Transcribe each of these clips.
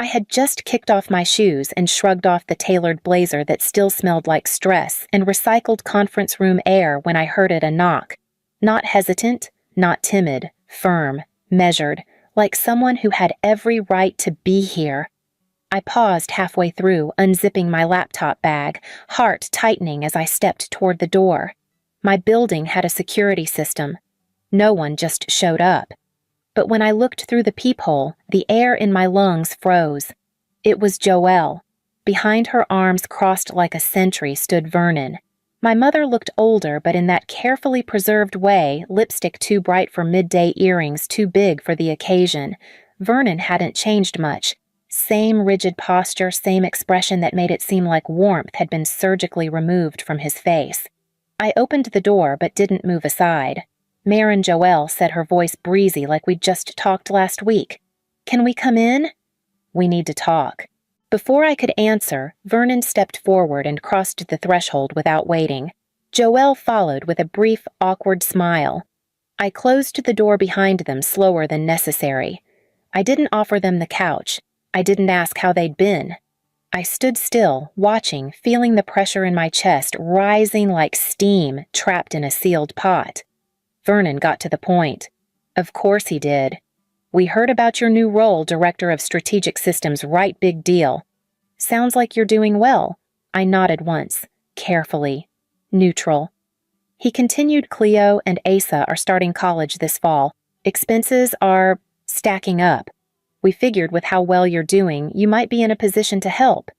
I had just kicked off my shoes and shrugged off the tailored blazer that still smelled like stress and recycled conference room air when I heard a knock. Not hesitant, not timid, firm, measured, like someone who had every right to be here. I paused halfway through, unzipping my laptop bag, heart tightening as I stepped toward the door. My building had a security system. No one just showed up. But when I looked through the peephole, the air in my lungs froze. It was Joelle. Behind her arms crossed like a sentry stood Vernon. My mother looked older, but in that carefully preserved way, lipstick too bright for midday earrings too big for the occasion. Vernon hadn't changed much. Same rigid posture, same expression that made it seem like warmth had been surgically removed from his face. I opened the door but didn't move aside. Marin Joelle said, her voice breezy like we'd just talked last week. "Can we come in?" "We need to talk." Before I could answer, Vernon stepped forward and crossed the threshold without waiting. Joelle followed with a brief, awkward smile. I closed the door behind them slower than necessary. I didn't offer them the couch. I didn't ask how they'd been. I stood still, watching, feeling the pressure in my chest rising like steam trapped in a sealed pot. Vernon got to the point. Of course he did. "We heard about your new role, Director of Strategic Systems, right big deal. Sounds like you're doing well." I nodded once, carefully, neutral. He continued, "Cleo and Asa are starting college this fall. Expenses are stacking up. We figured with how well you're doing, you might be in a position to help."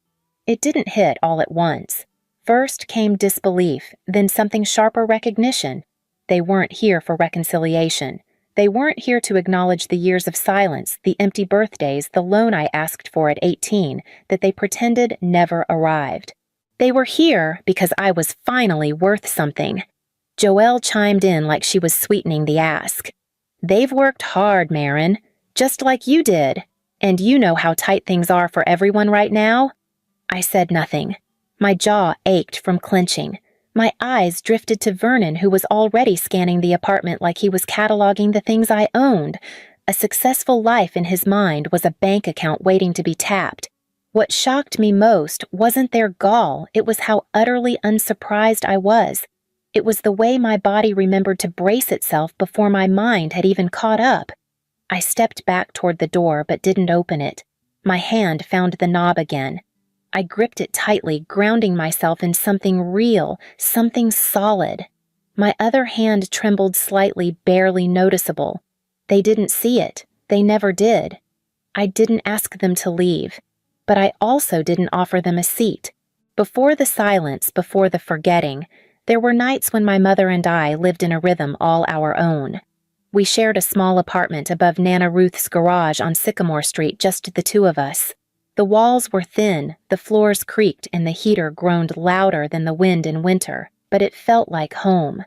It didn't hit all at once. First came disbelief, then something sharper, recognition. They weren't here for reconciliation. They weren't here to acknowledge the years of silence, the empty birthdays, the loan I asked for at 18 that they pretended never arrived. They were here because I was finally worth something. Joelle chimed in like she was sweetening the ask. "They've worked hard, Marin, just like you did. And you know how tight things are for everyone right now?" I said nothing. My jaw ached from clenching. My eyes drifted to Vernon, who was already scanning the apartment like he was cataloging the things I owned. A successful life in his mind was a bank account waiting to be tapped. What shocked me most wasn't their gall, it was how utterly unsurprised I was. It was the way my body remembered to brace itself before my mind had even caught up. I stepped back toward the door but didn't open it. My hand found the knob again. I gripped it tightly, grounding myself in something real, something solid. My other hand trembled slightly, barely noticeable. They didn't see it. They never did. I didn't ask them to leave, but I also didn't offer them a seat. Before the silence, before the forgetting, there were nights when my mother and I lived in a rhythm all our own. We shared a small apartment above Nana Ruth's garage on Sycamore Street, just the two of us. The walls were thin, the floors creaked, and the heater groaned louder than the wind in winter, but it felt like home.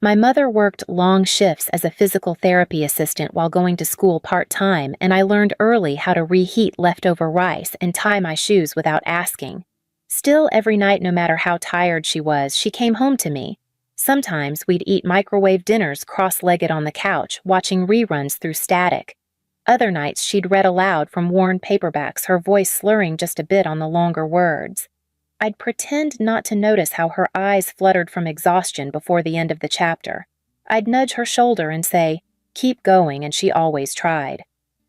My mother worked long shifts as a physical therapy assistant while going to school part-time, and I learned early how to reheat leftover rice and tie my shoes without asking. Still, every night, no matter how tired she was, she came home to me. Sometimes we'd eat microwave dinners cross-legged on the couch, watching reruns through static. Other nights she'd read aloud from worn paperbacks, her voice slurring just a bit on the longer words. I'd pretend not to notice how her eyes fluttered from exhaustion before the end of the chapter. I'd nudge her shoulder and say, "Keep going," and she always tried.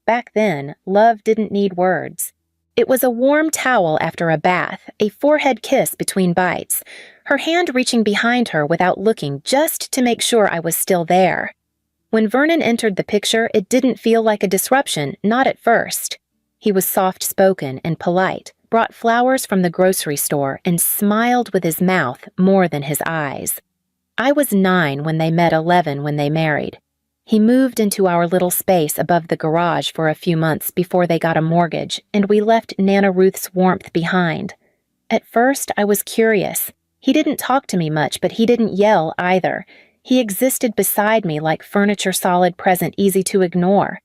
Back then, love didn't need words. It was a warm towel after a bath, a forehead kiss between bites, her hand reaching behind her without looking just to make sure I was still there. When Vernon entered the picture, it didn't feel like a disruption, not at first. He was soft-spoken and polite, brought flowers from the grocery store, and smiled with his mouth more than his eyes. I was 9 when they met, 11 when they married. He moved into our little space above the garage for a few months before they got a mortgage, and we left Nana Ruth's warmth behind. At first, I was curious. He didn't talk to me much, but he didn't yell either. He existed beside me like furniture solid present easy to ignore.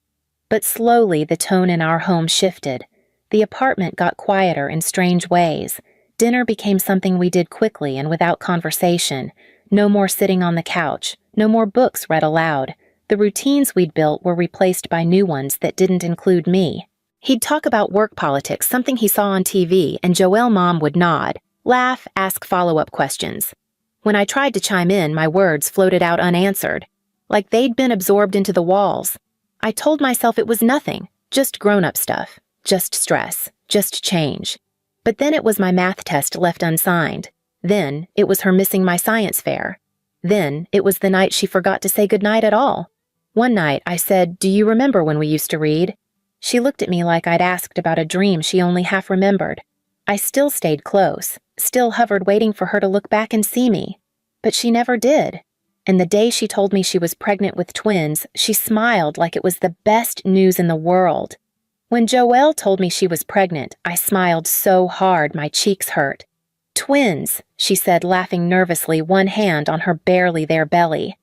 But slowly the tone in our home shifted. The apartment got quieter in strange ways. Dinner became something we did quickly and without conversation. No more sitting on the couch. No more books read aloud. The routines we'd built were replaced by new ones that didn't include me. He'd talk about work politics, something he saw on TV, and Joelle Mom would nod, laugh, ask follow-up questions. When I tried to chime in, my words floated out unanswered, like they'd been absorbed into the walls. I told myself it was nothing, just grown-up stuff, just stress, just change. But then it was my math test left unsigned. Then it was her missing my science fair. Then it was the night she forgot to say goodnight at all. One night I said, "Do you remember when we used to read?" She looked at me like I'd asked about a dream she only half remembered. I still stayed close, still hovered waiting for her to look back and see me. But she never did. And the day she told me she was pregnant with twins, she smiled like it was the best news in the world. When Joelle told me she was pregnant, I smiled so hard my cheeks hurt. "Twins," she said, laughing nervously, one hand on her barely there belly.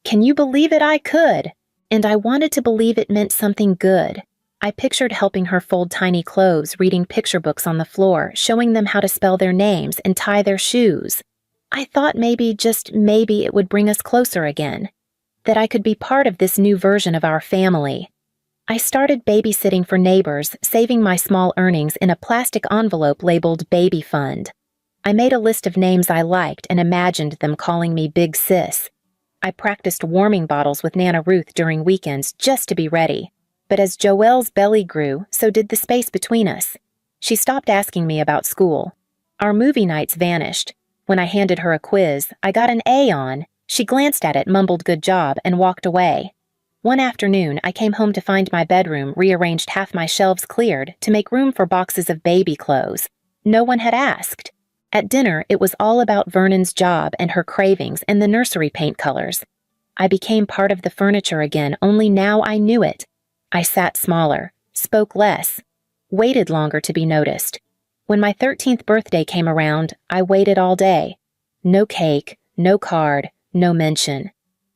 Can you believe it? I could. And I wanted to believe it meant something good. I pictured helping her fold tiny clothes, reading picture books on the floor, showing them how to spell their names and tie their shoes. I thought maybe, just maybe, it would bring us closer again. That I could be part of this new version of our family. I started babysitting for neighbors, saving my small earnings in a plastic envelope labeled Baby Fund. I made a list of names I liked and imagined them calling me Big Sis. I practiced warming bottles with Nana Ruth during weekends just to be ready. But as Joelle's belly grew, so did the space between us. She stopped asking me about school. Our movie nights vanished. When I handed her a quiz, I got an A on. She glanced at it, mumbled good job, and walked away. One afternoon, I came home to find my bedroom rearranged, half my shelves cleared to make room for boxes of baby clothes. No one had asked. At dinner, it was all about Vernon's job and her cravings and the nursery paint colors. I became part of the furniture again, only now I knew it. I sat smaller, spoke less, waited longer to be noticed. When my 13th birthday came around, I waited all day. No cake, no card, no mention.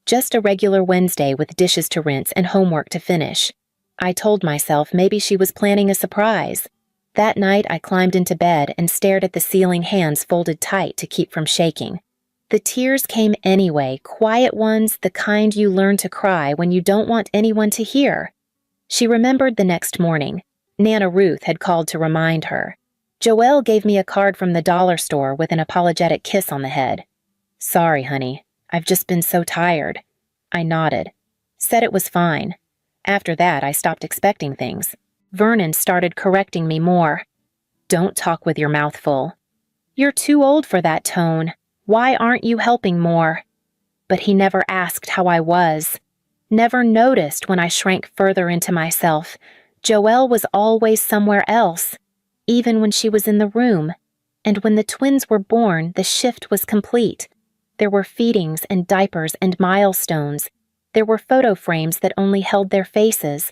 Just a regular Wednesday with dishes to rinse and homework to finish. I told myself maybe she was planning a surprise. That night I climbed into bed and stared at the ceiling, hands folded tight to keep from shaking. The tears came anyway, quiet ones, the kind you learn to cry when you don't want anyone to hear. She remembered the next morning. Nana Ruth had called to remind her. Joelle gave me a card from the dollar store with an apologetic kiss on the head. "Sorry, honey. I've just been so tired." I nodded. Said it was fine. After that, I stopped expecting things. Vernon started correcting me more. "Don't talk with your mouth full. You're too old for that tone. Why aren't you helping more?" But he never asked how I was. Never noticed when I shrank further into myself. Joelle was always somewhere else, even when she was in the room. And when the twins were born, the shift was complete. There were feedings and diapers and milestones. There were photo frames that only held their faces.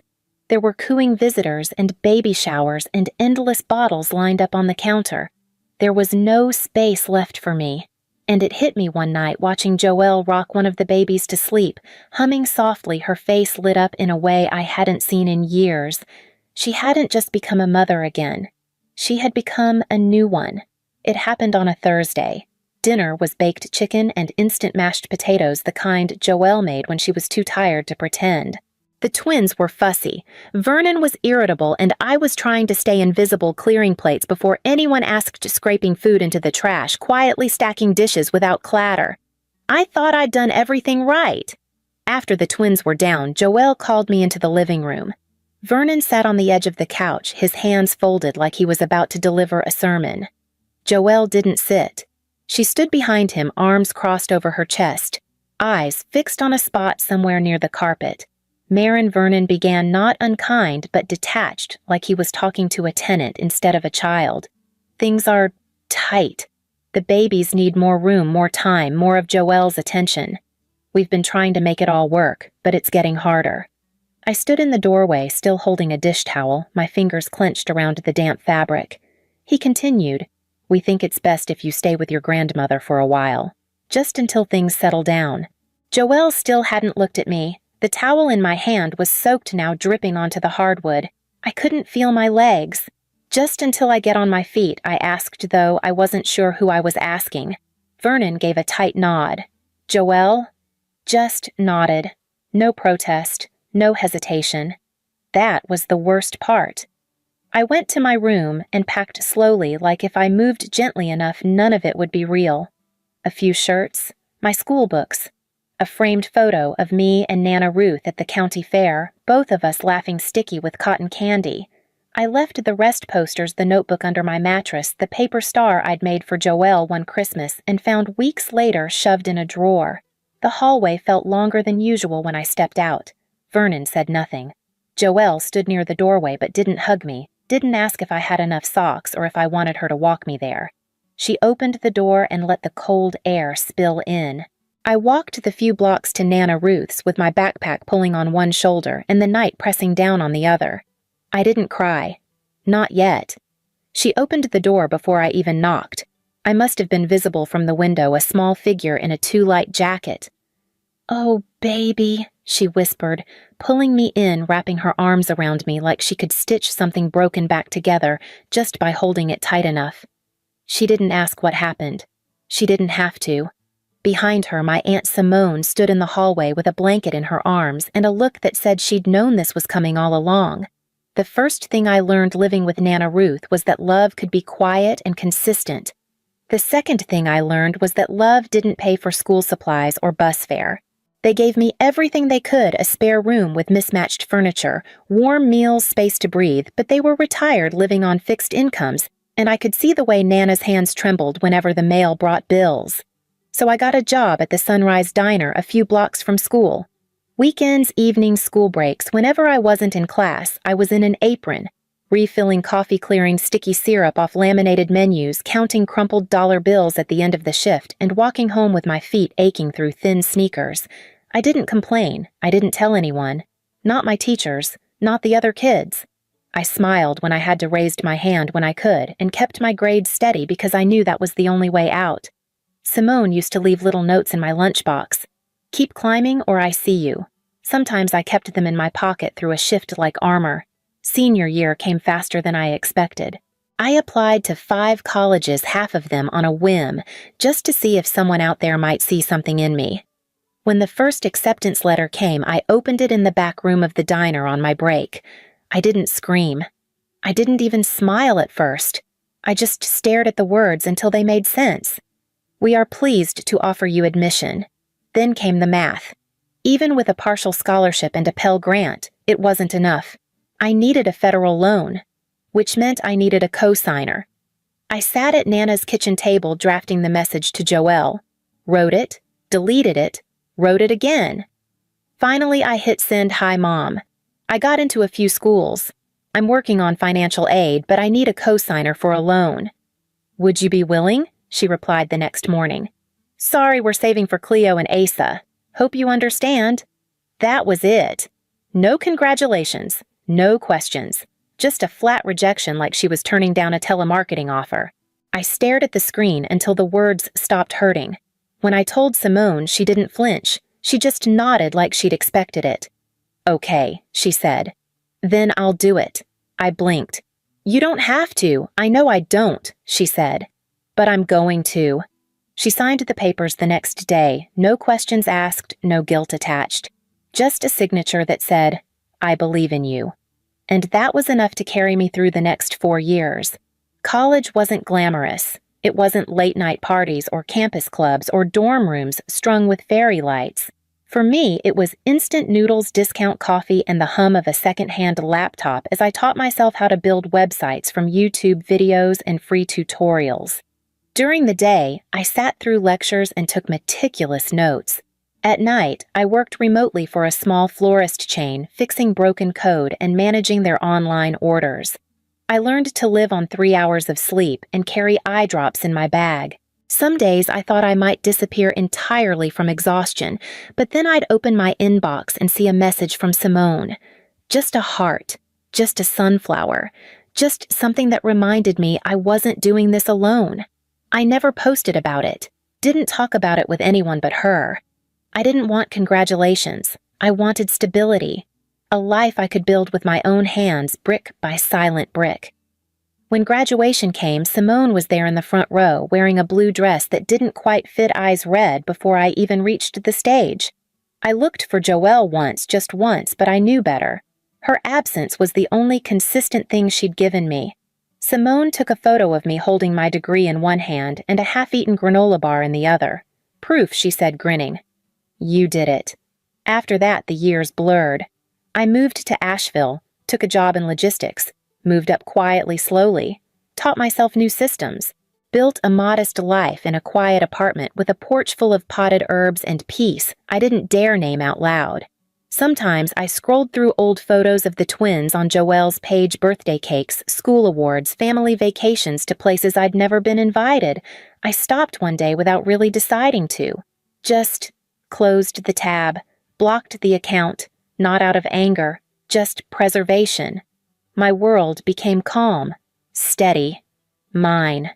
There were cooing visitors and baby showers and endless bottles lined up on the counter. There was no space left for me. And it hit me one night watching Joelle rock one of the babies to sleep, humming softly, her face lit up in a way I hadn't seen in years. She hadn't just become a mother again. She had become a new one. It happened on a Thursday. Dinner was baked chicken and instant mashed potatoes, the kind Joelle made when she was too tired to pretend. The twins were fussy. Vernon was irritable, and I was trying to stay invisible, clearing plates before anyone asked, scraping food into the trash, quietly stacking dishes without clatter. I thought I'd done everything right. After the twins were down, Joelle called me into the living room. Vernon sat on the edge of the couch, his hands folded like he was about to deliver a sermon. Joelle didn't sit. She stood behind him, arms crossed over her chest, eyes fixed on a spot somewhere near the carpet. Marin Vernon began not unkind but detached, like he was talking to a tenant instead of a child. "Things are tight. The babies need more room, more time, more of Joelle's attention. We've been trying to make it all work, but it's getting harder." I stood in the doorway, still holding a dish towel, my fingers clenched around the damp fabric. He continued, "We think it's best if you stay with your grandmother for a while, just until things settle down." Joelle still hadn't looked at me. The towel in my hand was soaked now, dripping onto the hardwood. I couldn't feel my legs. "Just until I get on my feet," I asked, though I wasn't sure who I was asking. Vernon gave a tight nod. Joelle just nodded. No protest, no hesitation. That was the worst part. I went to my room and packed slowly, like if I moved gently enough, none of it would be real. A few shirts, my school books, a framed photo of me and Nana Ruth at the county fair, both of us laughing sticky with cotton candy. I left the rest posters, the notebook under my mattress, the paper star I'd made for Joelle one Christmas and found weeks later shoved in a drawer. The hallway felt longer than usual when I stepped out. Vernon said nothing. Joelle stood near the doorway but didn't hug me, didn't ask if I had enough socks or if I wanted her to walk me there. She opened the door and let the cold air spill in. I walked the few blocks to Nana Ruth's with my backpack pulling on one shoulder and the night pressing down on the other. I didn't cry. Not yet. She opened the door before I even knocked. I must have been visible from the window, a small figure in a too-light jacket. "Oh, baby," she whispered, pulling me in, wrapping her arms around me like she could stitch something broken back together just by holding it tight enough. She didn't ask what happened. She didn't have to. Behind her, my Aunt Simone stood in the hallway with a blanket in her arms and a look that said she'd known this was coming all along. The first thing I learned living with Nana Ruth was that love could be quiet and consistent. The second thing I learned was that love didn't pay for school supplies or bus fare. They gave me everything they could, a spare room with mismatched furniture, warm meals, space to breathe, but they were retired living on fixed incomes, and I could see the way Nana's hands trembled whenever the mail brought bills. So I got a job at the Sunrise Diner a few blocks from school. Weekends, evenings, school breaks, whenever I wasn't in class, I was in an apron, refilling coffee, clearing sticky syrup off laminated menus, counting crumpled dollar bills at the end of the shift, and walking home with my feet aching through thin sneakers. I didn't complain. I didn't tell anyone. Not my teachers. Not the other kids. I smiled when I had to raise my hand when I could, and kept my grades steady because I knew that was the only way out. Simone used to leave little notes in my lunchbox. "Keep climbing or I see you." Sometimes I kept them in my pocket through a shift like armor. Senior year came faster than I expected. I applied to 5 colleges, half of them on a whim, just to see if someone out there might see something in me. When the first acceptance letter came, I opened it in the back room of the diner on my break. I didn't scream. I didn't even smile at first. I just stared at the words until they made sense. "We are pleased to offer you admission." Then came the math. Even with a partial scholarship and a Pell Grant, it wasn't enough. I needed a federal loan, which meant I needed a co-signer. I sat at Nana's kitchen table drafting the message to Joelle, wrote it, deleted it, wrote it again. Finally, I hit send. "Hi, Mom. I got into a few schools. I'm working on financial aid, but I need a co-signer for a loan." "Would you be willing?" she replied the next morning. "Sorry, we're saving for Cleo and Asa. Hope you understand." That was it. No congratulations, no questions. Just a flat rejection like she was turning down a telemarketing offer. I stared at the screen until the words stopped hurting. When I told Simone, she didn't flinch. She just nodded like she'd expected it. "Okay," she said. "Then I'll do it." I blinked. "You don't have to. I know I don't," she said. "But I'm going to." She signed the papers the next day, no questions asked, no guilt attached. Just a signature that said, "I believe in you." And that was enough to carry me through the next 4 years. College wasn't glamorous. It wasn't late-night parties or campus clubs or dorm rooms strung with fairy lights. For me, it was instant noodles, discount coffee, and the hum of a second-hand laptop as I taught myself how to build websites from YouTube videos and free tutorials. During the day, I sat through lectures and took meticulous notes. At night, I worked remotely for a small florist chain, fixing broken code and managing their online orders. I learned to live on 3 hours of sleep and carry eye drops in my bag. Some days I thought I might disappear entirely from exhaustion, but then I'd open my inbox and see a message from Simone. Just a heart, just a sunflower, just something that reminded me I wasn't doing this alone. I never posted about it, didn't talk about it with anyone but her. I didn't want congratulations. I wanted stability, a life I could build with my own hands, brick by silent brick. When graduation came, Simone was there in the front row, wearing a blue dress that didn't quite fit eyes red before I even reached the stage. I looked for Joelle once, just once, but I knew better. Her absence was the only consistent thing she'd given me. Simone took a photo of me holding my degree in one hand and a half-eaten granola bar in the other. Proof, she said, grinning. You did it. After that, the years blurred. I moved to Asheville, took a job in logistics, moved up quietly, slowly, taught myself new systems, built a modest life in a quiet apartment with a porch full of potted herbs and peace I didn't dare name out loud. Sometimes I scrolled through old photos of the twins on Joelle's page: birthday cakes, school awards, family vacations to places I'd never been invited. I stopped one day without really deciding to. Just closed the tab, blocked the account, not out of anger, just preservation. My world became calm, steady, mine.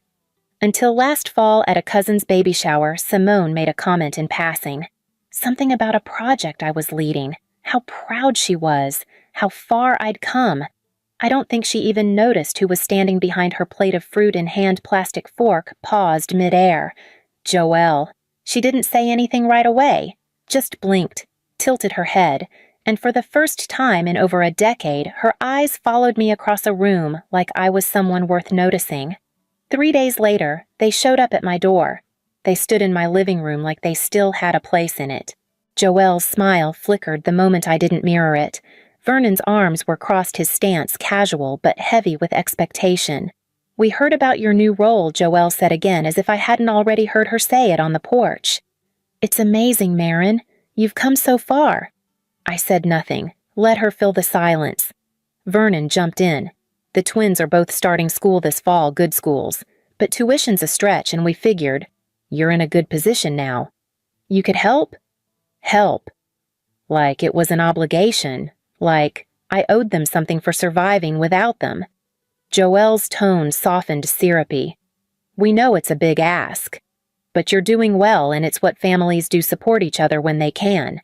Until last fall at a cousin's baby shower, Simone made a comment in passing. Something about a project I was leading. How proud she was, how far I'd come. I don't think she even noticed who was standing behind her plate of fruit and hand plastic fork paused midair. Joelle. She didn't say anything right away, just blinked, tilted her head, and for the first time in over a decade, her eyes followed me across a room like I was someone worth noticing. 3 days later, they showed up at my door. They stood in my living room like they still had a place in it. Joelle's smile flickered the moment I didn't mirror it. Vernon's arms were crossed, his stance casual but heavy with expectation. We heard about your new role, Joelle said again, as if I hadn't already heard her say it on the porch. It's amazing, Marin. You've come so far. I said nothing, let her fill the silence. Vernon jumped in. The twins are both starting school this fall, good schools. But tuition's a stretch, and we figured, you're in a good position now. You could help? Help. Like it was an obligation. Like I owed them something for surviving without them. Joelle's tone softened syrupy. We know it's a big ask. But you're doing well, and it's what families do, support each other when they can.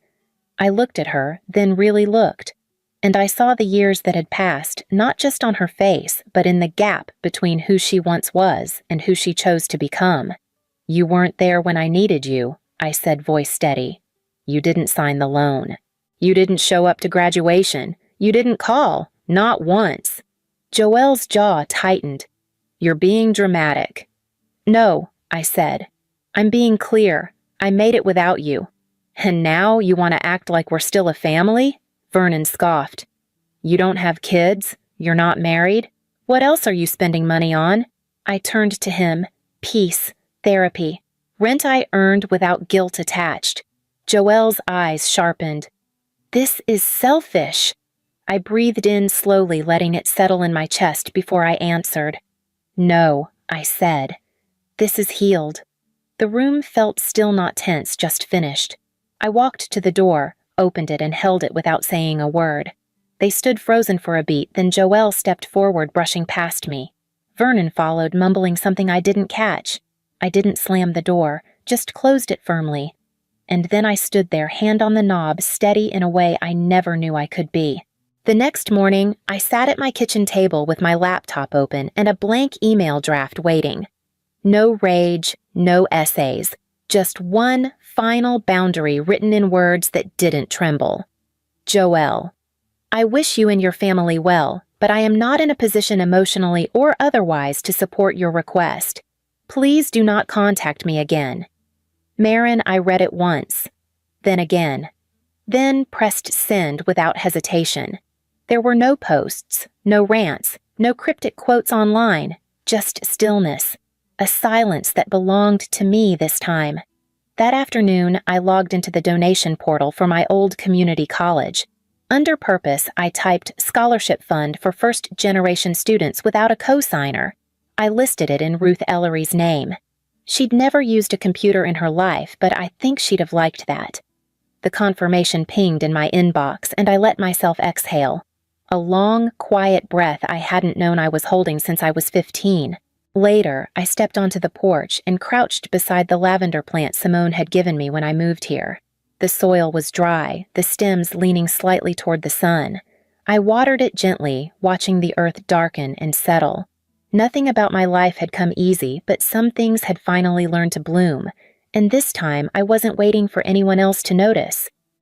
I looked at her, then really looked. And I saw the years that had passed, not just on her face, but in the gap between who she once was and who she chose to become. You weren't there when I needed you, I said, voice steady. You didn't sign the loan. You didn't show up to graduation. You didn't call, not once. Joelle's jaw tightened. You're being dramatic. No, I said. I'm being clear. I made it without you. And now you want to act like we're still a family? Vernon scoffed. You don't have kids? You're not married? What else are you spending money on? I turned to him. Peace. Therapy. Rent I earned without guilt attached. Joelle's eyes sharpened. This is selfish. I breathed in slowly, letting it settle in my chest before I answered. No, I said. This is healed. The room felt still, not tense, just finished. I walked to the door, opened it, and held it without saying a word. They stood frozen for a beat, then Joelle stepped forward, brushing past me. Vernon followed, mumbling something I didn't catch. I didn't slam the door, just closed it firmly. And then I stood there, hand on the knob, steady in a way I never knew I could be. The next morning, I sat at my kitchen table with my laptop open and a blank email draft waiting. No rage, no essays, just one final boundary written in words that didn't tremble. Joelle, I wish you and your family well, but I am not in a position emotionally or otherwise to support your request. Please do not contact me again. Marin, I read it once, then again, then pressed send without hesitation. There were no posts, no rants, no cryptic quotes online, just stillness, a silence that belonged to me this time. That afternoon, I logged into the donation portal for my old community college. Under purpose, I typed scholarship fund for first-generation students without a cosigner. I listed it in Ruth Ellery's name. She'd never used a computer in her life, but I think she'd have liked that. The confirmation pinged in my inbox, and I let myself exhale. A long, quiet breath I hadn't known I was holding since I was 15. Later, I stepped onto the porch and crouched beside the lavender plant Simone had given me when I moved here. The soil was dry, the stems leaning slightly toward the sun. I watered it gently, watching the earth darken and settle. Nothing about my life had come easy, but some things had finally learned to bloom, and this time I wasn't waiting for anyone else to notice.